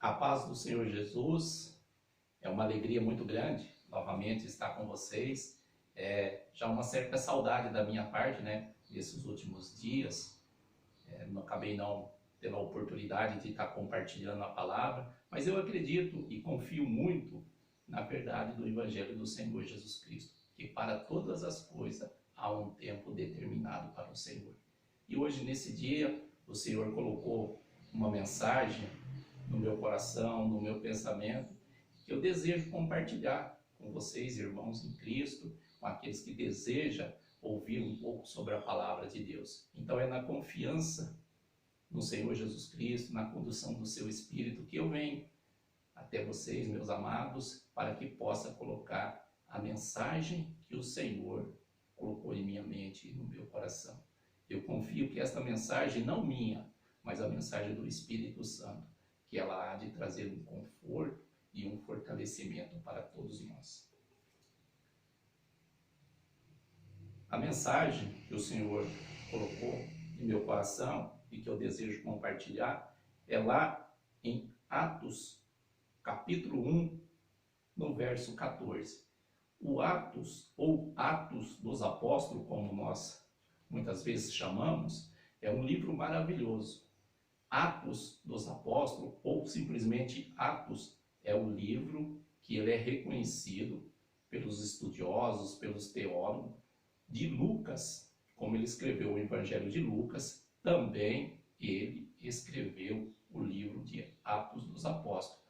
A paz do Senhor Jesus, é uma alegria muito grande novamente estar com vocês. Já uma certa saudade da minha parte, né? Nesses últimos dias, acabei não tendo a oportunidade de estar compartilhando a palavra, mas eu acredito e confio muito na verdade do Evangelho do Senhor Jesus Cristo, que para todas as coisas há um tempo determinado para o Senhor. E hoje, nesse dia, o Senhor colocou uma mensagem no meu coração, no meu pensamento, que eu desejo compartilhar com vocês, irmãos em Cristo, com aqueles que desejam ouvir um pouco sobre a palavra de Deus. Então é na confiança no Senhor Jesus Cristo, na condução do seu Espírito, que eu venho até vocês, meus amados, para que possa colocar a mensagem que o Senhor colocou em minha mente e no meu coração. Eu confio que esta mensagem, não minha, mas a mensagem do Espírito Santo, que ela há de trazer um conforto e um fortalecimento para todos nós. A mensagem que o Senhor colocou em meu coração e que eu desejo compartilhar é lá em Atos, capítulo 1, no verso 14. O Atos, ou Atos dos Apóstolos, como nós muitas vezes chamamos, é um livro maravilhoso. Atos dos Apóstolos, ou simplesmente Atos, é o livro que ele é reconhecido pelos estudiosos, pelos teólogos, de Lucas, como ele escreveu o Evangelho de Lucas, também ele escreveu o livro de Atos dos Apóstolos.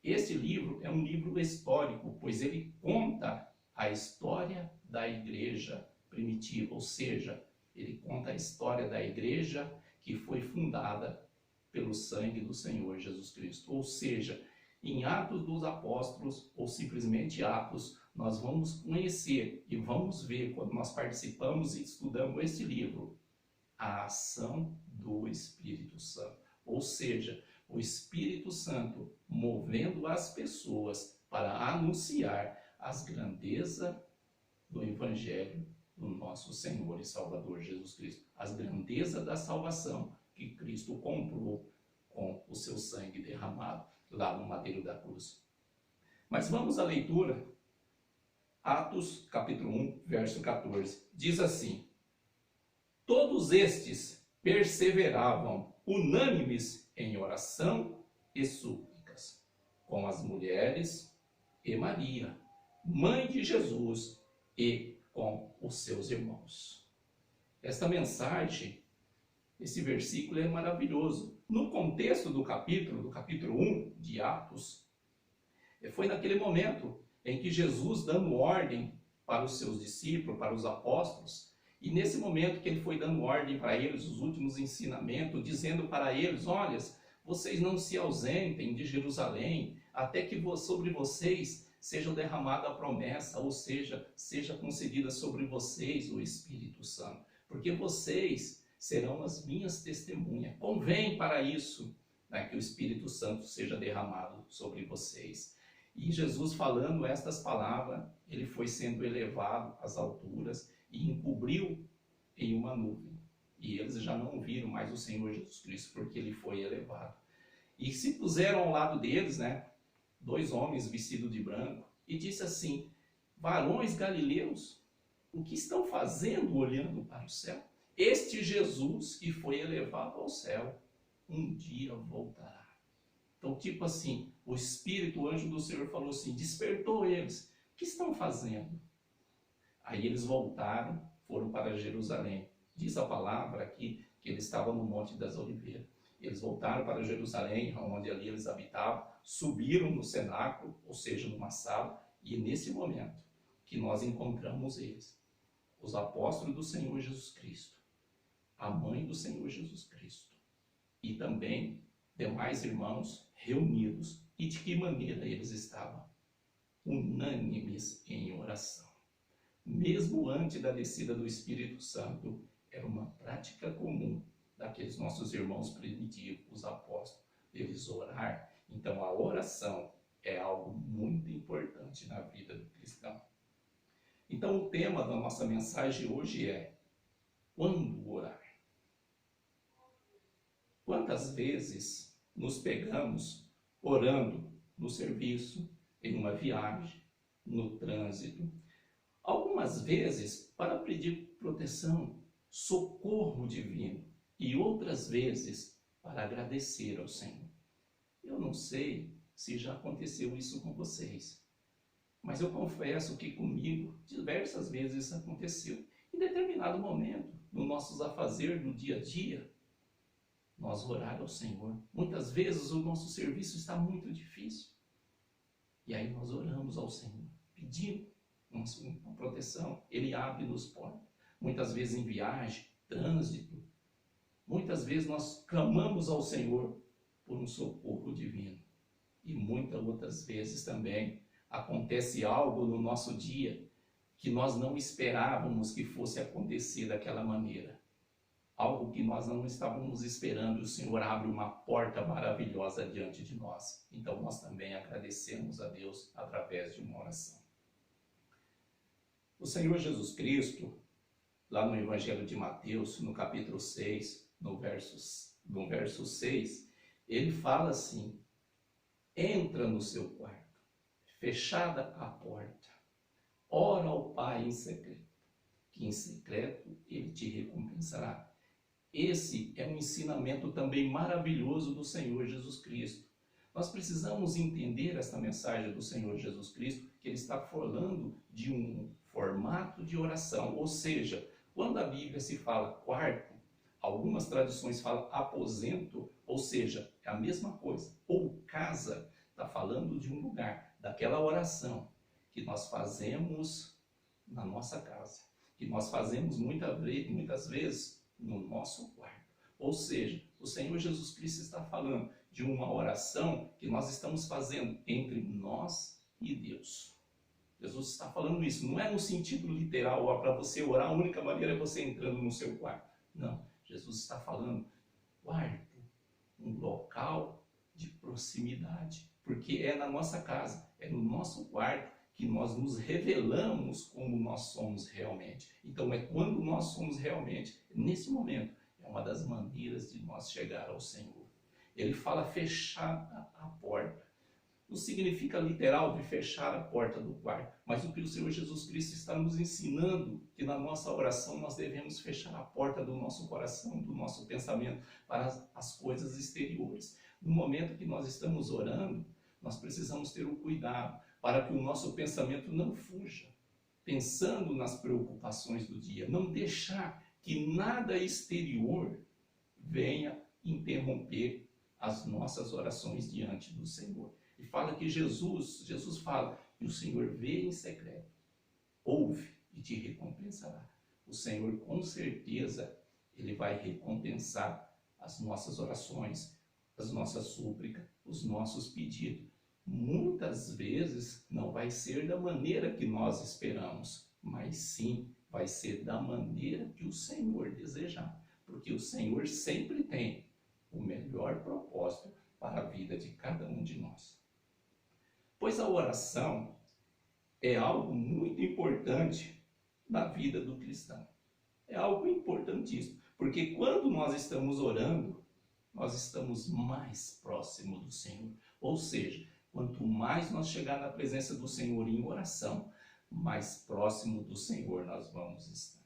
Esse livro é um livro histórico, pois ele conta a história da igreja primitiva, ou seja, ele conta a história da igreja que foi fundada pelo sangue do Senhor Jesus Cristo. Ou seja, em Atos dos Apóstolos, ou simplesmente Atos, nós vamos conhecer e vamos ver, quando nós participamos e estudamos esse livro, a ação do Espírito Santo. Ou seja, o Espírito Santo movendo as pessoas para anunciar as grandezas do Evangelho do nosso Senhor e Salvador Jesus Cristo. As grandezas da salvação que Cristo comprou com o seu sangue derramado lá no madeiro da cruz. Mas vamos à leitura. Atos, capítulo 1, verso 14. Diz assim: todos estes perseveravam unânimes em oração e súplicas, com as mulheres e Maria, mãe de Jesus, e com os seus irmãos. Esta mensagem, esse versículo é maravilhoso. No contexto do capítulo 1 de Atos, foi naquele momento em que Jesus, dando ordem para os seus discípulos, para os apóstolos, e nesse momento que ele foi dando ordem para eles, os últimos ensinamentos, dizendo para eles: olha, vocês não se ausentem de Jerusalém, até que sobre vocês seja derramada a promessa, ou seja, seja concedida sobre vocês o Espírito Santo, porque vocês serão as minhas testemunhas. Convém para isso, né, que o Espírito Santo seja derramado sobre vocês. E Jesus, falando estas palavras, ele foi sendo elevado às alturas e encobriu em uma nuvem. E eles já não viram mais o Senhor Jesus Cristo, porque ele foi elevado. E se puseram ao lado deles, né, dois homens vestidos de branco, e disse assim: varões galileus, o que estão fazendo olhando para o céu? Este Jesus que foi elevado ao céu, um dia voltará. Então, tipo assim, o Espírito, o anjo do Senhor falou assim, despertou eles. O que estão fazendo? Aí eles voltaram, foram para Jerusalém. Diz a palavra aqui que eles estavam no Monte das Oliveiras. Eles voltaram para Jerusalém, onde ali eles habitavam, subiram no cenáculo, ou seja, numa sala, e é nesse momento que nós encontramos eles, os apóstolos do Senhor Jesus Cristo, a mãe do Senhor Jesus Cristo, e também demais irmãos reunidos. E de que maneira eles estavam? Unânimes em oração. Mesmo antes da descida do Espírito Santo, era uma prática comum daqueles nossos irmãos primitivos, os apóstolos, eles orar. Então a oração é algo muito importante na vida do cristão. Então o tema da nossa mensagem hoje é: quando orar? Quantas vezes nos pegamos orando no serviço, em uma viagem, no trânsito. Algumas vezes para pedir proteção, socorro divino, e outras vezes para agradecer ao Senhor. Eu não sei se já aconteceu isso com vocês, mas eu confesso que comigo diversas vezes isso aconteceu. Em determinado momento, no nossos afazeres do dia a dia, nós orar ao Senhor. Muitas vezes o nosso serviço está muito difícil. E aí nós oramos ao Senhor, pedindo uma proteção. Ele abre-nos portas. Muitas vezes em viagem, trânsito. Muitas vezes nós clamamos ao Senhor por um socorro divino. E muitas outras vezes também acontece algo no nosso dia que nós não esperávamos que fosse acontecer daquela maneira. Algo que nós não estávamos esperando, o Senhor abre uma porta maravilhosa diante de nós. Então nós também agradecemos a Deus através de uma oração. O Senhor Jesus Cristo, lá no Evangelho de Mateus, no capítulo 6, no verso 6, ele fala assim: entra no seu quarto, fechada a porta, ora ao Pai em secreto, que em secreto ele te recompensará. Esse é um ensinamento também maravilhoso do Senhor Jesus Cristo. Nós precisamos entender esta mensagem do Senhor Jesus Cristo, que ele está falando de um formato de oração, ou seja, quando a Bíblia se fala quarto, algumas traduções falam aposento, ou seja, é a mesma coisa, ou casa, está falando de um lugar, daquela oração que nós fazemos na nossa casa, que nós fazemos muitas vezes no nosso quarto. Ou seja, o Senhor Jesus Cristo está falando de uma oração que nós estamos fazendo entre nós e Deus. Jesus está falando isso, não é no sentido literal, para você orar, a única maneira é você entrando no seu quarto. Não, Jesus está falando quarto, um local de proximidade, porque é na nossa casa, é no nosso quarto que nós nos revelamos como nós somos realmente. Então é quando nós somos realmente, nesse momento, é uma das maneiras de nós chegar ao Senhor. Ele fala fechar a porta. Não significa literal de fechar a porta do quarto, mas o que o Senhor Jesus Cristo está nos ensinando, que na nossa oração nós devemos fechar a porta do nosso coração, do nosso pensamento, para as coisas exteriores. No momento que nós estamos orando, nós precisamos ter o cuidado para que o nosso pensamento não fuja, pensando nas preocupações do dia, não deixar que nada exterior venha interromper as nossas orações diante do Senhor. E fala que Jesus fala que o Senhor vê em secreto, ouve e te recompensará. O Senhor, com certeza, ele vai recompensar as nossas orações, as nossas súplicas, os nossos pedidos. Muitas vezes não vai ser da maneira que nós esperamos, mas sim vai ser da maneira que o Senhor desejar, porque o Senhor sempre tem o melhor propósito para a vida de cada um de nós. Pois a oração é algo muito importante na vida do cristão. É algo importantíssimo, porque quando nós estamos orando, nós estamos mais próximos do Senhor. Ou seja, quanto mais nós chegar na presença do Senhor em oração, mais próximo do Senhor nós vamos estar.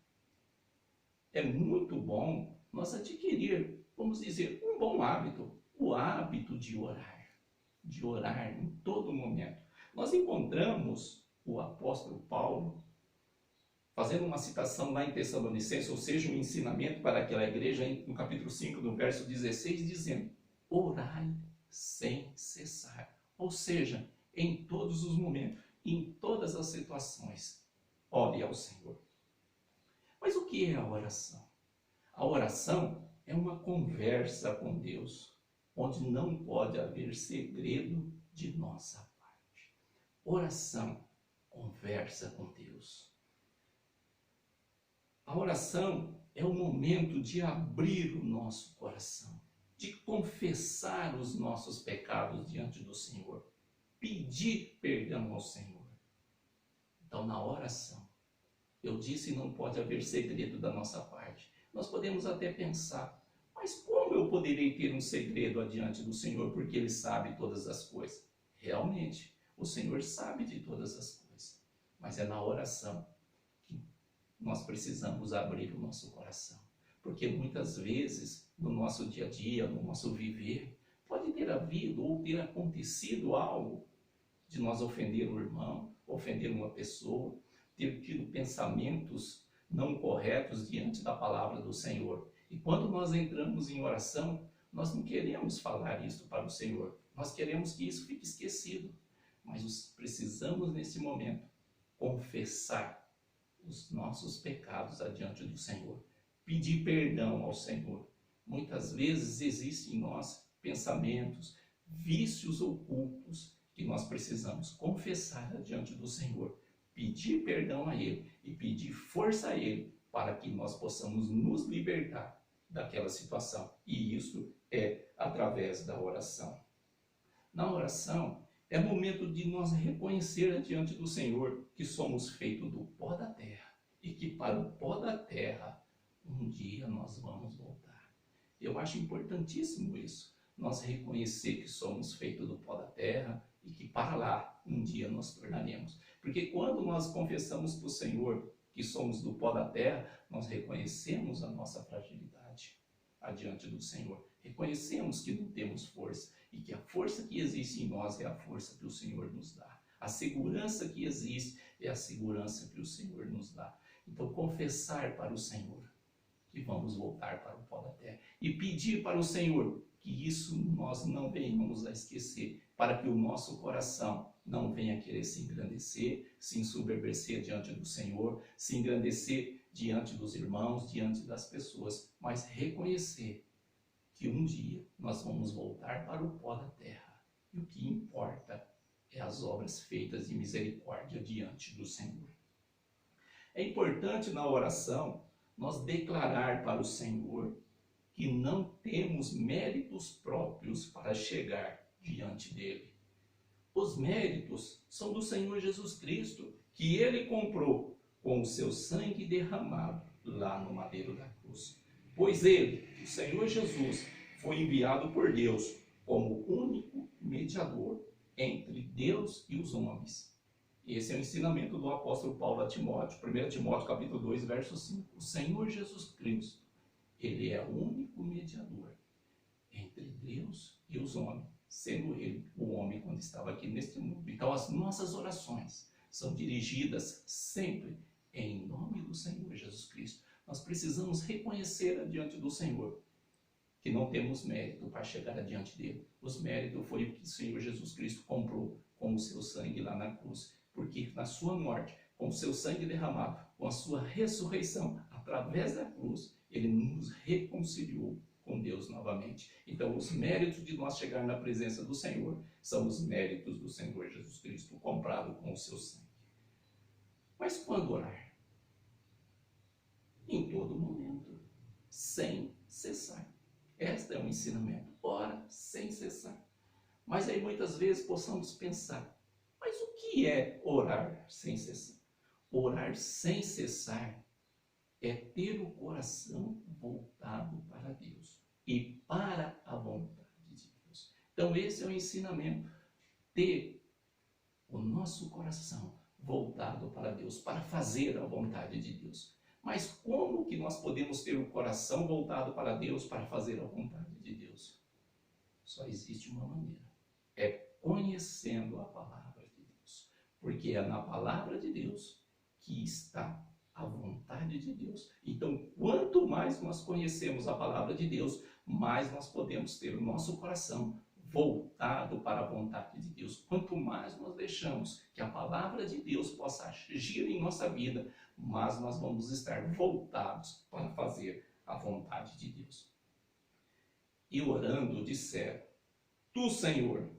É muito bom nós adquirir, vamos dizer, um bom hábito, o hábito de orar em todo momento. Nós encontramos o apóstolo Paulo fazendo uma citação lá em Tessalonicenses, ou seja, um ensinamento para aquela igreja, no capítulo 5, no verso 16, dizendo: orai sem cessar. Ou seja, em todos os momentos, em todas as situações, ore ao Senhor. Mas o que é a oração? A oração é uma conversa com Deus, onde não pode haver segredo de nossa parte. Oração, conversa com Deus. A oração é o momento de abrir o nosso coração, de confessar os nossos pecados diante do Senhor, pedir perdão ao Senhor. Então, na oração, eu disse, não pode haver segredo da nossa parte. Nós podemos até pensar, Mas como eu poderei ter um segredo adiante do Senhor, porque Ele sabe todas as coisas? Realmente, o Senhor sabe de todas as coisas, mas é na oração que nós precisamos abrir o nosso coração. Porque muitas vezes, no nosso dia a dia, no nosso viver, pode ter havido ou ter acontecido algo de nós ofender um irmão, ofender uma pessoa, ter tido pensamentos não corretos diante da palavra do Senhor. E quando nós entramos em oração, nós não queremos falar isso para o Senhor. Nós queremos que isso fique esquecido. Mas precisamos, nesse momento, confessar os nossos pecados adiante do Senhor. Pedir perdão ao Senhor. Muitas vezes existem em nós pensamentos, vícios ocultos que nós precisamos confessar adiante do Senhor. Pedir perdão a Ele e pedir força a Ele para que nós possamos nos libertar daquela situação. E isso é através da oração. Na oração, é momento de nós reconhecer diante do Senhor que somos feitos do pó da terra e que para o pó da terra um dia nós vamos voltar. Eu acho importantíssimo isso, nós reconhecer que somos feitos do pó da terra e que para lá um dia nós tornaremos. Porque quando nós confessamos para o Senhor que somos do pó da terra, nós reconhecemos a nossa fragilidade adiante do Senhor. Reconhecemos que não temos força e que a força que existe em nós é a força que o Senhor nos dá. A segurança que existe é a segurança que o Senhor nos dá. Então, confessar para o Senhor que vamos voltar para o pó da terra e pedir para o Senhor que isso nós não venhamos a esquecer, para que o nosso coração não venha querer se engrandecer, se ensoberbecer diante do Senhor, se engrandecer diante dos irmãos, diante das pessoas, mas reconhecer que um dia nós vamos voltar para o pó da terra. E o que importa é as obras feitas de misericórdia diante do Senhor. É importante na oração nós declarar para o Senhor que não temos méritos próprios para chegar diante dele. Os méritos são do Senhor Jesus Cristo, que ele comprou com o seu sangue derramado lá no madeiro da cruz. Pois ele, o Senhor Jesus, foi enviado por Deus como único mediador entre Deus e os homens. Esse é o ensinamento do apóstolo Paulo a Timóteo, 1 Timóteo capítulo 2, verso 5. O Senhor Jesus Cristo, ele é o único mediador entre Deus e os homens, sendo ele o homem quando estava aqui neste mundo. Então as nossas orações são dirigidas sempre em nome do Senhor Jesus Cristo. Nós precisamos reconhecer adiante do Senhor que não temos mérito para chegar adiante dele. Os méritos foi o que o Senhor Jesus Cristo comprou com o seu sangue lá na cruz. Porque na sua morte, com o seu sangue derramado, com a sua ressurreição, através da cruz, ele nos reconciliou com Deus novamente. Então, os méritos de nós chegar na presença do Senhor são os méritos do Senhor Jesus Cristo, comprado com o seu sangue. Mas quando orar? Em todo momento, sem cessar. Este é o ensinamento. Ora sem cessar. Mas aí muitas vezes possamos pensar, mas o que é orar sem cessar? Orar sem cessar é ter o coração voltado para Deus e para a vontade de Deus. Então esse é o ensinamento, ter o nosso coração voltado para Deus, para fazer a vontade de Deus. Mas como que nós podemos ter o coração voltado para Deus para fazer a vontade de Deus? Só existe uma maneira, é conhecendo a palavra de Deus, porque é na palavra de Deus que está a vontade de Deus. Então, quanto mais nós conhecemos a palavra de Deus, mais nós podemos ter o nosso coração voltado para a vontade de Deus. Quanto mais nós deixamos que a palavra de Deus possa agir em nossa vida, mais nós vamos estar voltados para fazer a vontade de Deus. E orando disseram: Tu, Senhor,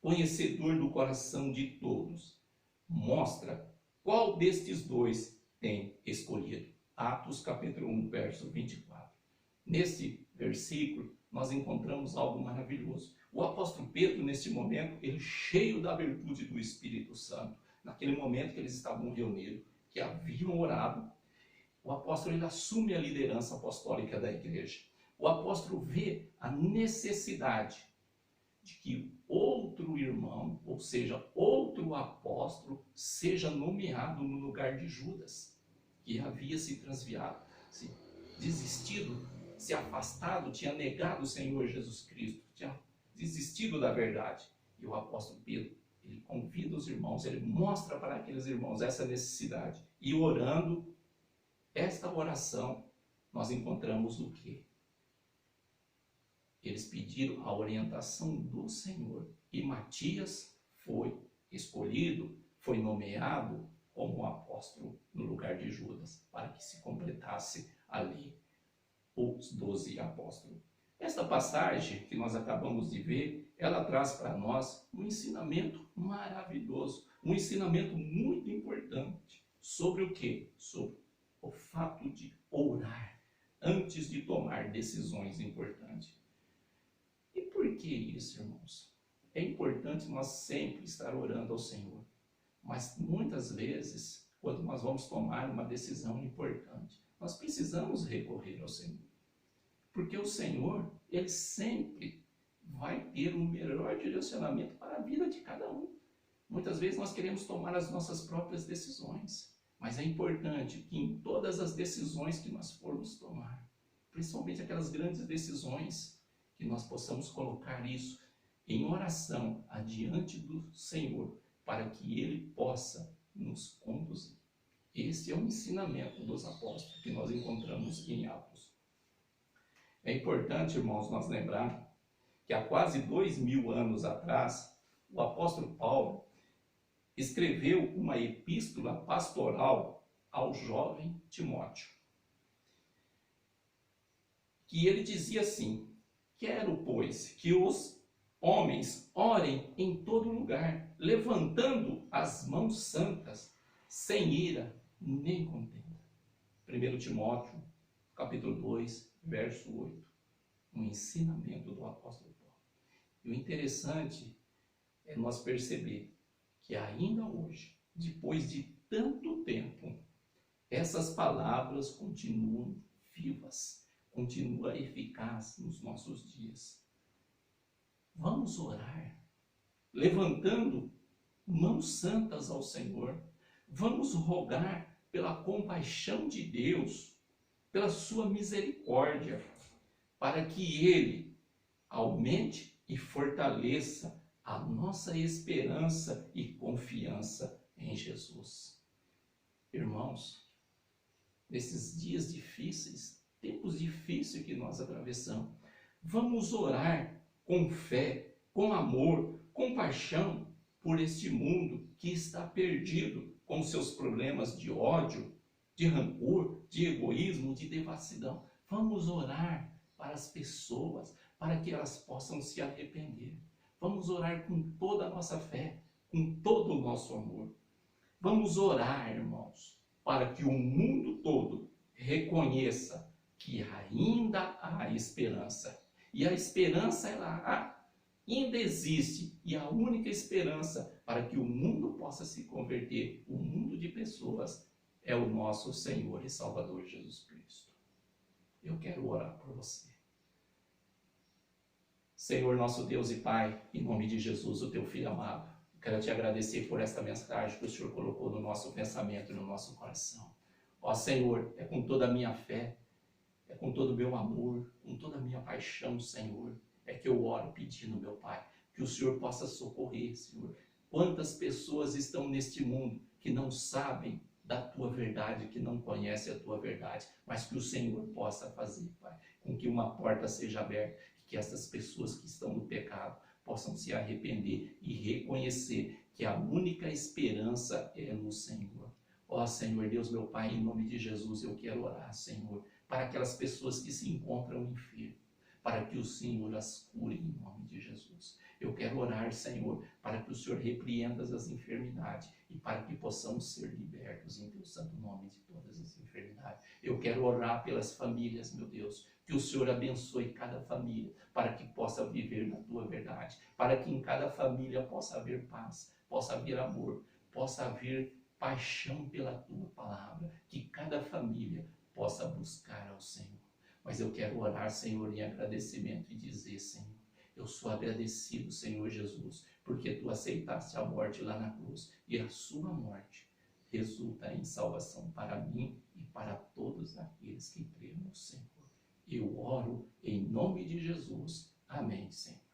conhecedor do coração de todos, mostra qual destes dois tem escolhido. Atos capítulo 1, verso 24. Nesse versículo, nós encontramos algo maravilhoso. O apóstolo Pedro, neste momento, ele cheio da virtude do Espírito Santo, naquele momento que eles estavam reunidos, que haviam orado, o apóstolo ele assume a liderança apostólica da igreja. O apóstolo vê a necessidade de que outro irmão, ou seja, outro apóstolo, seja nomeado no lugar de Judas, que havia se transviado, se desistido, se afastado, tinha negado o Senhor Jesus Cristo, tinha desistido da verdade. E o apóstolo Pedro, ele convida os irmãos, ele mostra para aqueles irmãos essa necessidade. E orando, esta oração, nós encontramos o quê? Eles pediram a orientação do Senhor. E Matias foi escolhido, foi nomeado como um apóstolo no lugar de Judas, para que se completasse ali os 12 apóstolos. Esta passagem que nós acabamos de ver, ela traz para nós um ensinamento maravilhoso, um ensinamento muito importante. Sobre o quê? Sobre o fato de orar antes de tomar decisões importantes. E por que isso, irmãos? É importante nós sempre estar orando ao Senhor. Mas muitas vezes, quando nós vamos tomar uma decisão importante, nós precisamos recorrer ao Senhor. Porque o Senhor, Ele sempre vai ter o melhor direcionamento para a vida de cada um. Muitas vezes nós queremos tomar as nossas próprias decisões, mas é importante que em todas as decisões que nós formos tomar, principalmente aquelas grandes decisões, que nós possamos colocar isso em oração adiante do Senhor, para que Ele possa nos conduzir. Esse é o ensinamento dos apóstolos que nós encontramos em Atos. É importante, irmãos, nós lembrar que há quase 2000 anos atrás, o apóstolo Paulo escreveu uma epístola pastoral ao jovem Timóteo. Que ele dizia assim: quero, pois, que os homens orem em todo lugar, levantando as mãos santas, sem ira nem contenda. 1 Timóteo, capítulo 2, verso 8. Um ensinamento do apóstolo Paulo. E o interessante é nós perceber que ainda hoje, depois de tanto tempo, essas palavras continuam vivas, continuam eficazes nos nossos dias. Vamos orar, levantando mãos santas ao Senhor. Vamos rogar pela compaixão de Deus, pela sua misericórdia, para que Ele aumente e fortaleça a nossa esperança e confiança em Jesus. Irmãos, nesses dias difíceis, tempos difíceis que nós atravessamos, vamos orar com fé, com amor, com paixão por este mundo que está perdido com seus problemas de ódio, de rancor, de egoísmo, de devassidão. Vamos orar para as pessoas, para que elas possam se arrepender. Vamos orar com toda a nossa fé, com todo o nosso amor. Vamos orar, irmãos, para que o mundo todo reconheça que ainda há esperança. E a esperança, ela ainda existe. E a única esperança para que o mundo possa se converter, o mundo de pessoas, é o nosso Senhor e Salvador Jesus Cristo. Eu quero orar por você. Senhor, nosso Deus e Pai, em nome de Jesus, o teu Filho amado, quero te agradecer por esta mensagem que o Senhor colocou no nosso pensamento e no nosso coração. Ó Senhor, é com toda a minha fé, é com todo o meu amor, com toda a minha paixão, Senhor, é que eu oro pedindo, meu Pai, que o Senhor possa socorrer, Senhor. Quantas pessoas estão neste mundo que não sabem da tua verdade, que não conhecem a tua verdade, mas que o Senhor possa fazer, Pai, com que uma porta seja aberta, que essas pessoas que estão no pecado possam se arrepender e reconhecer que a única esperança é no Senhor. Ó Senhor Deus, meu Pai, em nome de Jesus, eu quero orar, Senhor, para aquelas pessoas que se encontram enfermas, para que o Senhor as cure em nome de Jesus. Eu quero orar, Senhor, para que o Senhor repreenda as enfermidades e para que possamos ser libertos em teu santo nome de todas as enfermidades. Eu quero orar pelas famílias, meu Deus, que o Senhor abençoe cada família, para que possa viver na tua verdade, para que em cada família possa haver paz, possa haver amor, possa haver paixão pela tua palavra, que cada família possa buscar ao Senhor. Mas eu quero orar, Senhor, em agradecimento e dizer, Senhor, eu sou agradecido, Senhor Jesus, porque tu aceitaste a morte lá na cruz e a sua morte resulta em salvação para mim e para todos aqueles que creem no Senhor. Eu oro em nome de Jesus. Amém, Senhor.